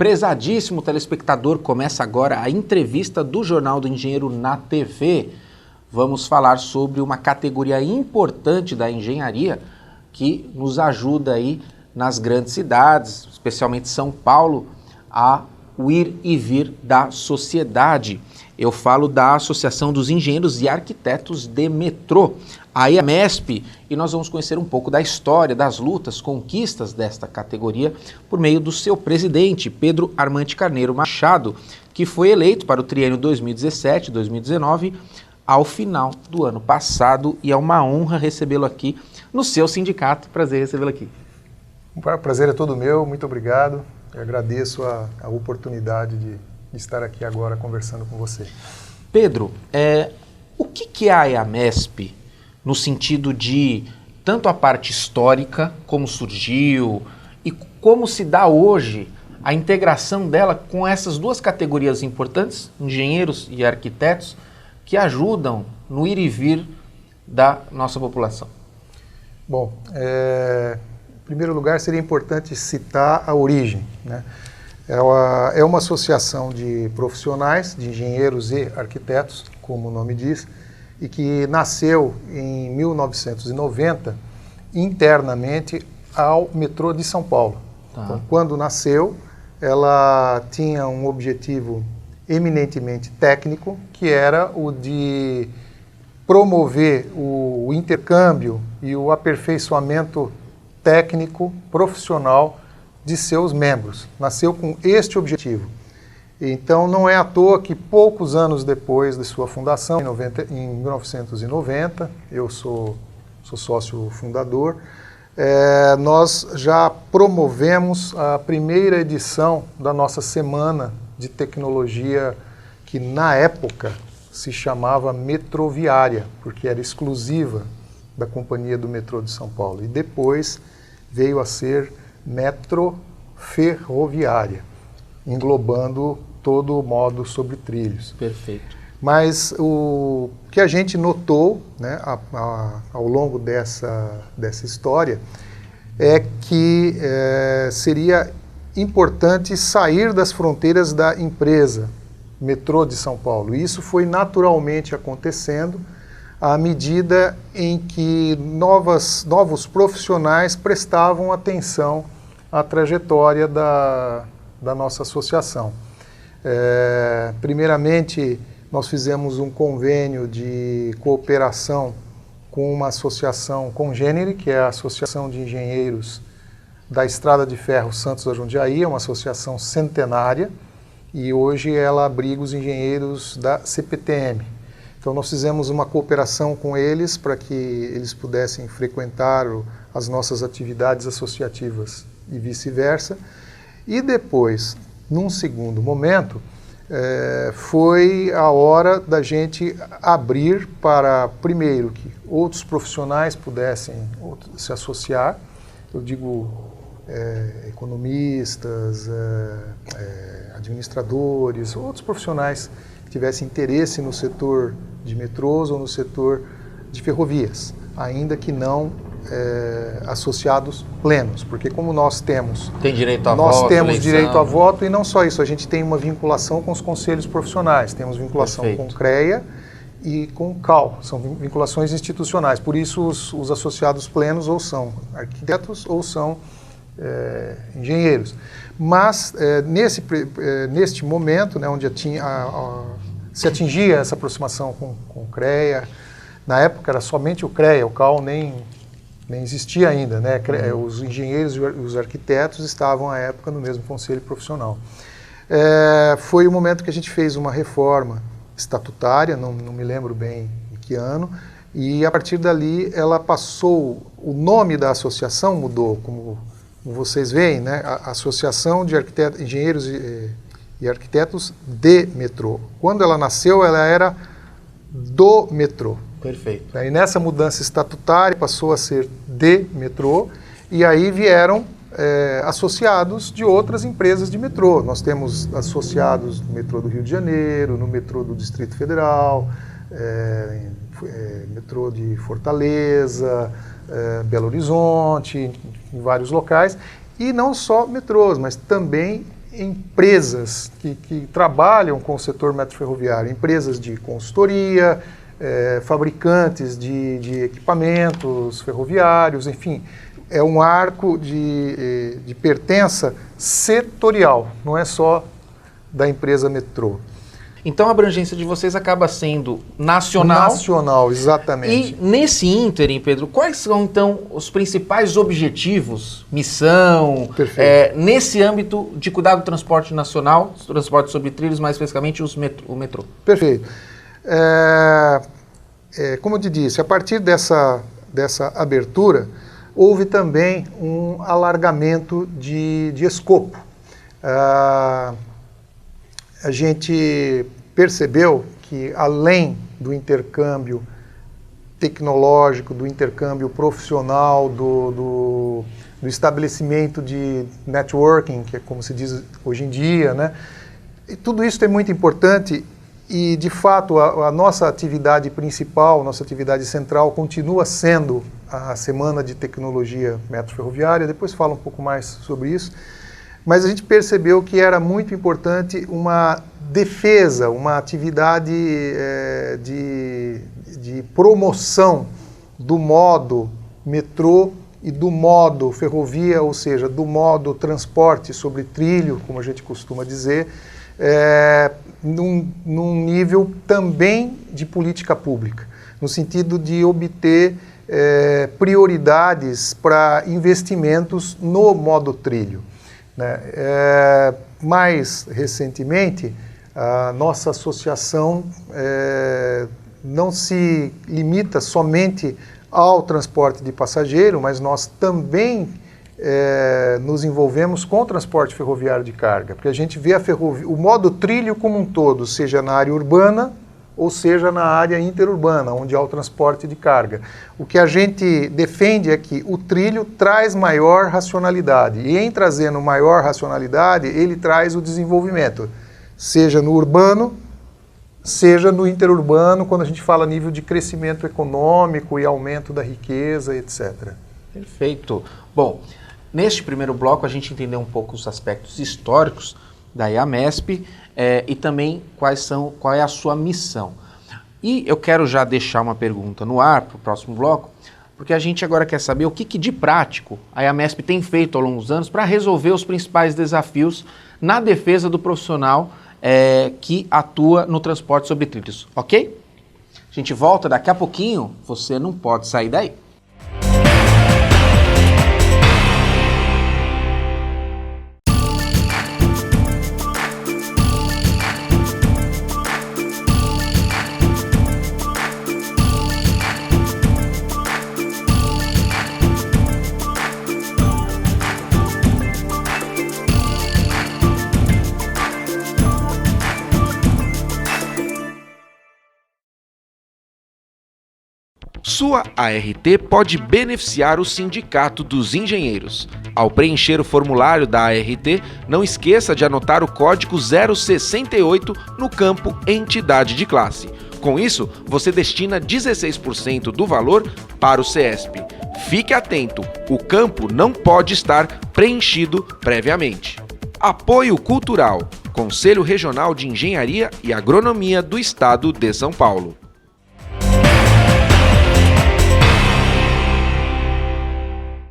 Prezadíssimo telespectador, começa agora a entrevista do Jornal do Engenheiro na TV. Vamos falar sobre uma categoria importante da engenharia que nos ajuda aí nas grandes cidades, especialmente São Paulo, a o ir e vir da sociedade. Eu falo da Associação dos Engenheiros e Arquitetos de Metrô, a EAMESP, e nós vamos conhecer um pouco da história, das lutas, conquistas desta categoria por meio do seu presidente, Pedro Armante Carneiro Machado, que foi eleito para o triênio 2017-2019 ao final do ano passado, e é uma honra recebê-lo aqui no seu sindicato. Prazer recebê-lo aqui. O prazer é todo meu, muito obrigado. Eu agradeço a oportunidade de estar aqui agora conversando com você. Pedro, o que é a EAMESP no sentido de tanto a parte histórica, como surgiu e como se dá hoje a integração dela com essas duas categorias importantes, engenheiros e arquitetos, que ajudam no ir e vir da nossa população? Bom, em primeiro lugar, seria importante citar a origem, né? É uma associação de profissionais, de engenheiros e arquitetos, como o nome diz, e que nasceu em 1990 internamente ao metrô de São Paulo. Tá. Então, quando nasceu, ela tinha um objetivo eminentemente técnico, que era o de promover o intercâmbio e o aperfeiçoamento técnico, profissional de seus membros. Nasceu com este objetivo. Então, não é à toa que poucos anos depois de sua fundação, em 1990, eu sou sócio fundador, nós já promovemos a primeira edição da nossa Semana de Tecnologia, que na época se chamava Metroviária, porque era exclusiva da Companhia do Metrô de São Paulo. E depois veio a ser Metroferroviária, englobando todo o modo sobre trilhos. Perfeito. Mas o que a gente notou, né, ao longo dessa história é que seria importante sair das fronteiras da empresa Metrô de São Paulo. E isso foi naturalmente acontecendo à medida em que novos profissionais prestavam atenção à trajetória da nossa associação. Primeiramente, nós fizemos um convênio de cooperação com uma associação congênere, que é a Associação de Engenheiros da Estrada de Ferro Santos da Jundiaí, é uma associação centenária, e hoje ela abriga os engenheiros da CPTM. Então nós fizemos uma cooperação com eles para que eles pudessem frequentar as nossas atividades associativas e vice-versa. E depois, num segundo momento, foi a hora da gente abrir para, primeiro, que outros profissionais pudessem se associar. Eu digo economistas, administradores, outros profissionais que tivessem interesse no setor de metrôs ou no setor de ferrovias, ainda que não associados plenos, porque como nós temos direito a nós voto, temos eleição, direito a voto, e não só isso, a gente tem uma vinculação com os conselhos profissionais, temos vinculação Perfeito. com o CREA e com o CAL, são vinculações institucionais, por isso os associados plenos ou são arquitetos ou são engenheiros. Mas neste momento, né, onde se atingia essa aproximação com o CREA, na época era somente o CREA, o CAL nem existia ainda, né? Os engenheiros e os arquitetos estavam à época no mesmo conselho profissional. Foi o momento que a gente fez uma reforma estatutária, não me lembro bem em que ano, e a partir dali ela passou, o nome da associação mudou, como vocês veem, né? A Associação de Engenheiros e Arquitetos de Metrô. Quando ela nasceu, ela era do metrô. Perfeito. E nessa mudança estatutária passou a ser de metrô, e aí vieram associados de outras empresas de metrô. Nós temos associados no metrô do Rio de Janeiro, no metrô do Distrito Federal, metrô de Fortaleza, Belo Horizonte, em vários locais, e não só metrôs, mas também empresas que trabalham com o setor metroferroviário, empresas de consultoria, fabricantes de equipamentos ferroviários, enfim, é um arco de pertença setorial, não é só da empresa metrô. Então a abrangência de vocês acaba sendo nacional. Nacional, exatamente. E nesse ínterim, Pedro, quais são então os principais objetivos, missão, nesse âmbito de cuidar do transporte nacional, transporte sobre trilhos, mais especificamente o metrô? Perfeito. Como eu te disse, a partir dessa abertura, houve também um alargamento de escopo. A gente percebeu que, além do intercâmbio tecnológico, do intercâmbio profissional, do estabelecimento de networking, que é como se diz hoje em dia, né? E tudo isso é muito importante e, de fato, a nossa atividade principal, nossa atividade central continua sendo a Semana de Tecnologia Metroferroviária. Depois falo um pouco mais sobre isso. Mas a gente percebeu que era muito importante uma defesa, uma atividade de promoção do modo metrô e do modo ferrovia, ou seja, do modo transporte sobre trilho, como a gente costuma dizer, num nível também de política pública, no sentido de obter prioridades para investimentos no modo trilho. Mais recentemente, a nossa associação não se limita somente ao transporte de passageiro, mas nós também nos envolvemos com o transporte ferroviário de carga, porque a gente vê o modo trilho como um todo, seja na área urbana ou seja na área interurbana, onde há o transporte de carga. O que a gente defende é que o trilho traz maior racionalidade, e em trazendo maior racionalidade, ele traz o desenvolvimento, seja no urbano, seja no interurbano, quando a gente fala nível de crescimento econômico e aumento da riqueza, etc. Perfeito. Bom, neste primeiro bloco a gente entendeu um pouco os aspectos históricos da EAMESP, e também qual é a sua missão. E eu quero já deixar uma pergunta no ar para o próximo bloco, porque a gente agora quer saber o que de prático a EAMESP tem feito ao longo dos anos para resolver os principais desafios na defesa do profissional que atua no transporte sobre trilhos, ok? A gente volta daqui a pouquinho, você não pode sair daí. Sua ART pode beneficiar o Sindicato dos Engenheiros. Ao preencher o formulário da ART, não esqueça de anotar o código 068 no campo Entidade de Classe. Com isso, você destina 16% do valor para o CESP. Fique atento, o campo não pode estar preenchido previamente. Apoio Cultural, Conselho Regional de Engenharia e Agronomia do Estado de São Paulo.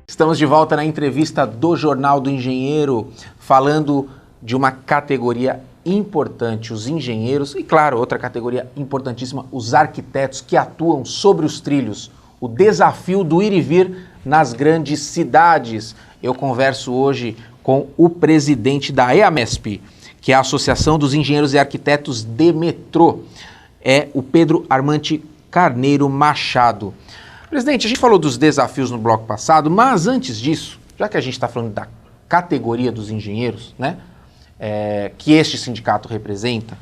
Estamos de volta na entrevista do Jornal do Engenheiro, falando de uma categoria importante, os engenheiros, e claro, outra categoria importantíssima, os arquitetos que atuam sobre os trilhos, o desafio do ir e vir nas grandes cidades. Eu converso hoje com o presidente da EAMESP, que é a Associação dos Engenheiros e Arquitetos de Metrô, é o Pedro Armante Carneiro Machado. Presidente, a gente falou dos desafios no bloco passado, mas antes disso, já que a gente está falando da categoria dos engenheiros, né, que este sindicato representa,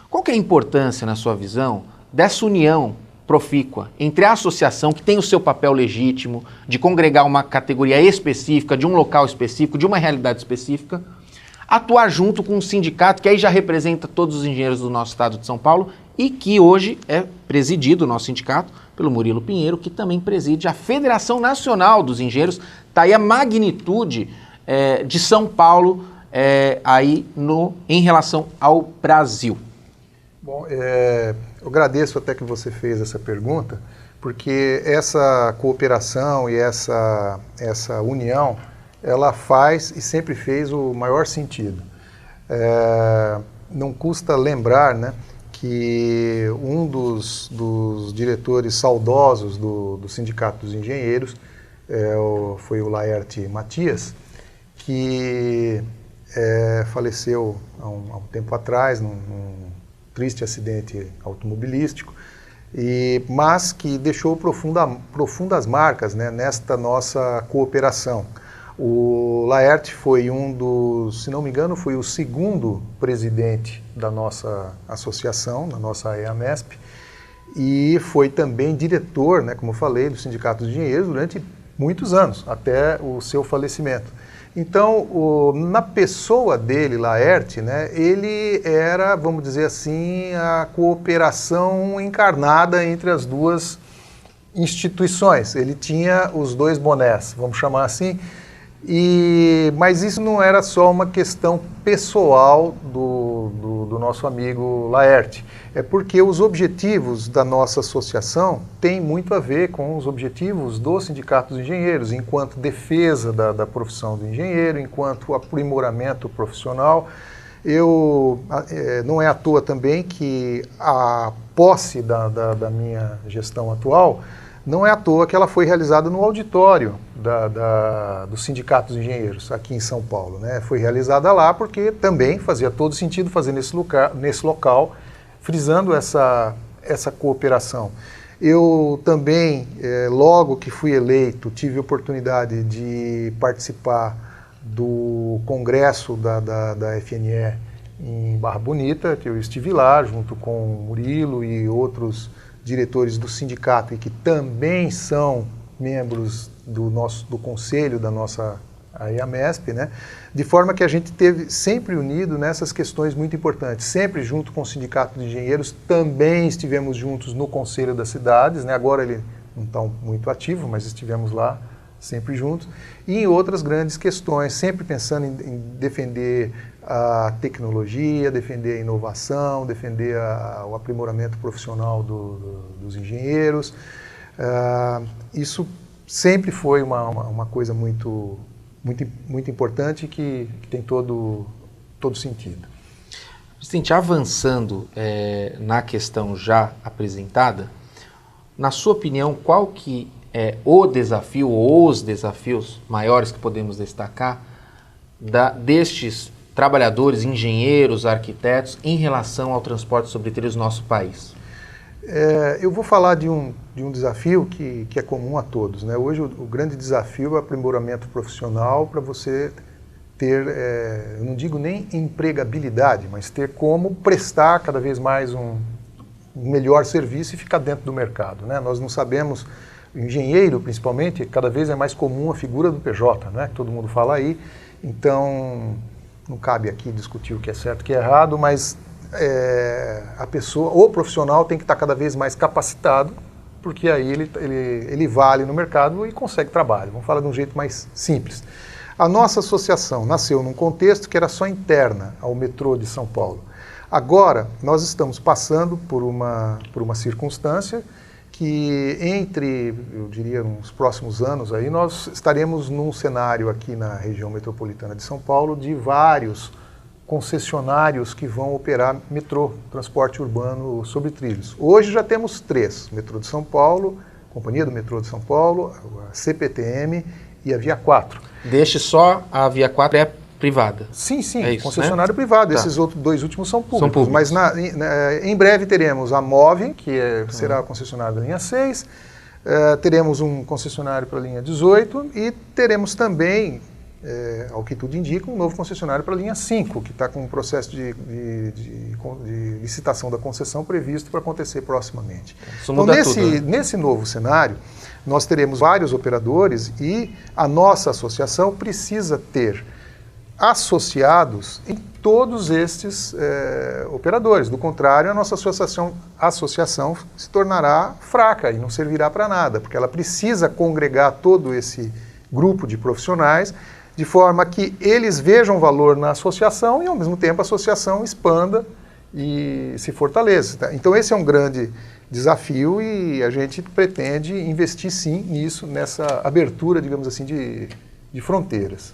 qual que é a importância, na sua visão, dessa união profícua entre a associação, que tem o seu papel legítimo de congregar uma categoria específica, de um local específico, de uma realidade específica, atuar junto com um sindicato que aí já representa todos os engenheiros do nosso estado de São Paulo e que hoje é presidido, o nosso sindicato, pelo Murilo Pinheiro, que também preside a Federação Nacional dos Engenheiros. Está aí a magnitude de São Paulo em relação ao Brasil? Bom, eu agradeço até que você fez essa pergunta, porque essa cooperação e essa união, ela faz e sempre fez o maior sentido. Não custa lembrar, né, que um dos diretores saudosos do Sindicato dos Engenheiros foi o Laerte Matias, que faleceu há um tempo atrás, num triste acidente automobilístico, mas que deixou profundas marcas, né, nesta nossa cooperação. O Laerte foi se não me engano, foi o segundo presidente da nossa associação, da nossa EAMESP, e foi também diretor, né, como eu falei, do Sindicato dos Engenheiros durante muitos anos, até o seu falecimento. Então, na pessoa dele, Laerte, né, ele era, vamos dizer assim, a cooperação encarnada entre as duas instituições. Ele tinha os dois bonés, vamos chamar assim, mas isso não era só uma questão pessoal do nosso amigo Laerte. É porque os objetivos da nossa associação têm muito a ver com os objetivos do Sindicato dos Engenheiros, enquanto defesa da profissão do engenheiro, enquanto aprimoramento profissional. Não é à toa também que a posse da minha gestão atual, não é à toa que ela foi realizada no auditório do Sindicato dos Engenheiros, aqui em São Paulo, né? Foi realizada lá porque também fazia todo sentido fazer nesse local, frisando essa cooperação. Eu também, logo que fui eleito, tive a oportunidade de participar do congresso da FNE em Barra Bonita, que eu estive lá junto com o Murilo e outros diretores do sindicato e que também são membros do conselho da nossa EAMESP, né? De forma que a gente esteve sempre unido nessas questões muito importantes, sempre junto com o Sindicato de Engenheiros, também estivemos juntos no Conselho das Cidades, né? Agora ele não está muito ativo, mas estivemos lá sempre juntos, e em outras grandes questões, sempre pensando em defender a tecnologia, defender a inovação, defender o aprimoramento profissional dos engenheiros. Isso sempre foi uma coisa muito importante que tem todo sentido. Presidente, avançando na questão já apresentada, na sua opinião, qual que é o desafio ou os desafios maiores que podemos destacar destes trabalhadores, engenheiros, arquitetos em relação ao transporte sobre trilhos no nosso país? Eu vou falar de um desafio que é comum a todos, né? Hoje o grande desafio é o aprimoramento profissional para você ter, eu não digo nem empregabilidade, mas ter como prestar cada vez mais um melhor serviço e ficar dentro do mercado, né? Nós não sabemos, o engenheiro principalmente, cada vez é mais comum a figura do PJ, né? Que todo mundo fala aí, então não cabe aqui discutir o que é certo e o que é errado, mas a pessoa, o profissional tem que estar cada vez mais capacitado, porque aí ele vale no mercado e consegue trabalho. Vamos falar de um jeito mais simples. A nossa associação nasceu num contexto que era só interna ao metrô de São Paulo. Agora, nós estamos passando por uma circunstância que eu diria, nos próximos anos, aí, nós estaremos num cenário aqui na região metropolitana de São Paulo de vários concessionários que vão operar metrô, transporte urbano sobre trilhos. Hoje já temos 3, Metrô de São Paulo, Companhia do Metrô de São Paulo, a CPTM e a Via 4. Deixe só, a Via 4 é privada. Sim, é isso, concessionário, né? Privado. Tá. Esses dois últimos são públicos. São públicos. Mas em breve teremos a MOVE, que será a concessionária da linha 6, teremos um concessionário para a linha 18 e teremos também, ao que tudo indica, um novo concessionário para a linha 5, que está com um processo de licitação da concessão previsto para acontecer proximamente. Isso muda então, tudo, né? Nesse novo cenário, nós teremos vários operadores e a nossa associação precisa ter associados em todos estes operadores. Do contrário, a nossa associação se tornará fraca e não servirá para nada, porque ela precisa congregar todo esse grupo de profissionais de forma que eles vejam valor na associação e, ao mesmo tempo, a associação expanda e se fortaleça. Tá? Então, esse é um grande desafio e a gente pretende investir, sim, nisso, nessa abertura, digamos assim, de fronteiras.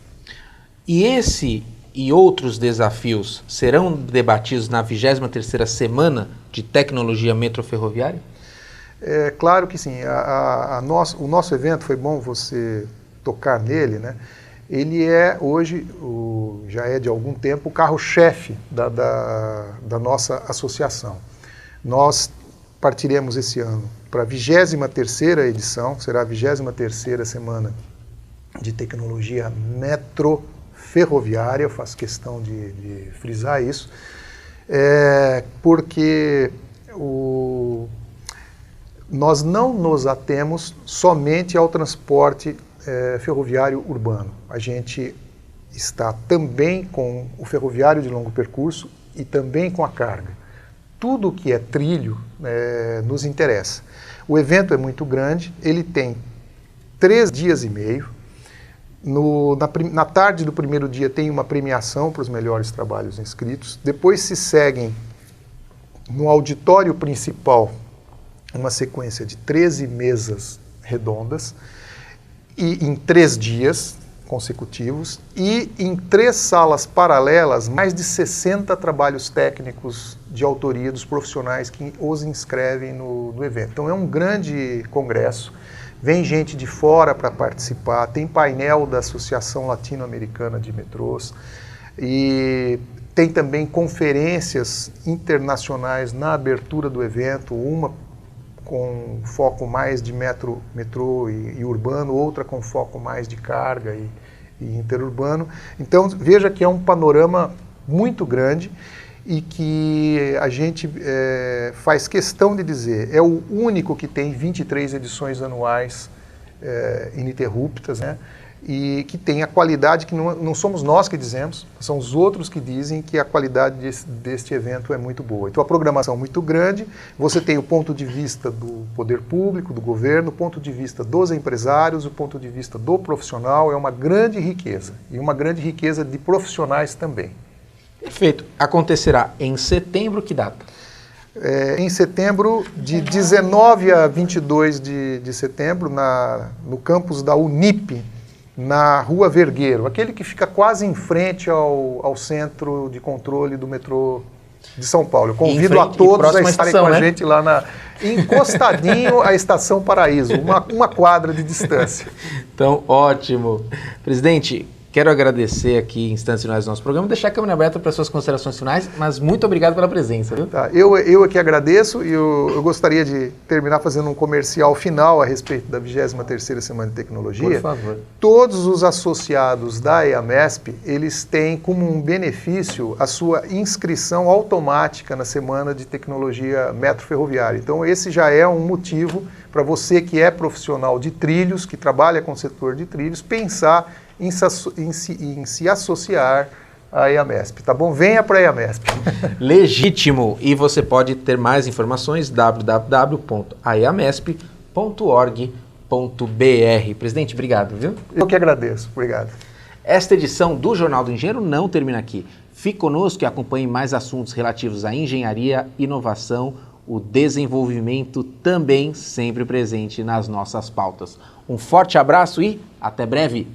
E esse e outros desafios serão debatidos na 23ª Semana de Tecnologia Metroferroviária? É claro que sim. O nosso evento, foi bom você tocar nele, né? Ele é hoje, já é de algum tempo, o carro-chefe da nossa associação. Nós partiremos esse ano para a 23ª edição, será a 23ª Semana de Tecnologia Metroferroviária, eu faço questão de frisar isso, porque nós não nos atemos somente ao transporte ferroviário urbano. A gente está também com o ferroviário de longo percurso e também com a carga. Tudo que é trilho nos interessa. O evento é muito grande, ele tem 3 dias e meio. Na tarde do primeiro dia tem uma premiação para os melhores trabalhos inscritos. Depois se seguem no auditório principal uma sequência de 13 mesas redondas, e em 3 dias consecutivos, e em 3 salas paralelas, mais de 60 trabalhos técnicos de autoria dos profissionais que os inscrevem no evento. Então é um grande congresso, vem gente de fora para participar, tem painel da Associação Latino-Americana de Metrôs, e tem também conferências internacionais na abertura do evento, uma com foco mais de metrô e urbano, outra com foco mais de carga e interurbano. Então, veja que é um panorama muito grande e que a gente faz questão de dizer, é o único que tem 23 edições anuais ininterruptas, né? E que tem a qualidade que não somos nós que dizemos, são os outros que dizem que a qualidade deste evento é muito boa. Então a programação é muito grande, você tem o ponto de vista do poder público, do governo, o ponto de vista dos empresários, o ponto de vista do profissional, é uma grande riqueza, e uma grande riqueza de profissionais também. Perfeito. Acontecerá em setembro, que data? Em setembro, de 19 a 22 de setembro, no campus da Unip, na Rua Vergueiro, aquele que fica quase em frente ao centro de controle do metrô de São Paulo. Eu convido a todos a estarem com a gente lá encostadinho à Estação Paraíso, uma quadra de distância. Então, ótimo. Presidente, quero agradecer aqui em instantes finais do nosso programa, deixar a câmera aberta para suas considerações finais, mas muito obrigado pela presença. Viu? Tá, eu aqui agradeço e eu gostaria de terminar fazendo um comercial final a respeito da 23ª Semana de Tecnologia. Por favor. Todos os associados da EAMESP, eles têm como um benefício a sua inscrição automática na Semana de Tecnologia Metroferroviária. Então esse já é um motivo para você que é profissional de trilhos, que trabalha com o setor de trilhos, pensar em se associar à EAMESP, tá bom? Venha para a EAMESP. Legítimo. E você pode ter mais informações www.aeamesp.org.br. Presidente, obrigado, viu? Eu que agradeço. Obrigado. Esta edição do Jornal do Engenheiro não termina aqui. Fique conosco e acompanhe mais assuntos relativos à engenharia, inovação, o desenvolvimento também sempre presente nas nossas pautas. Um forte abraço e até breve!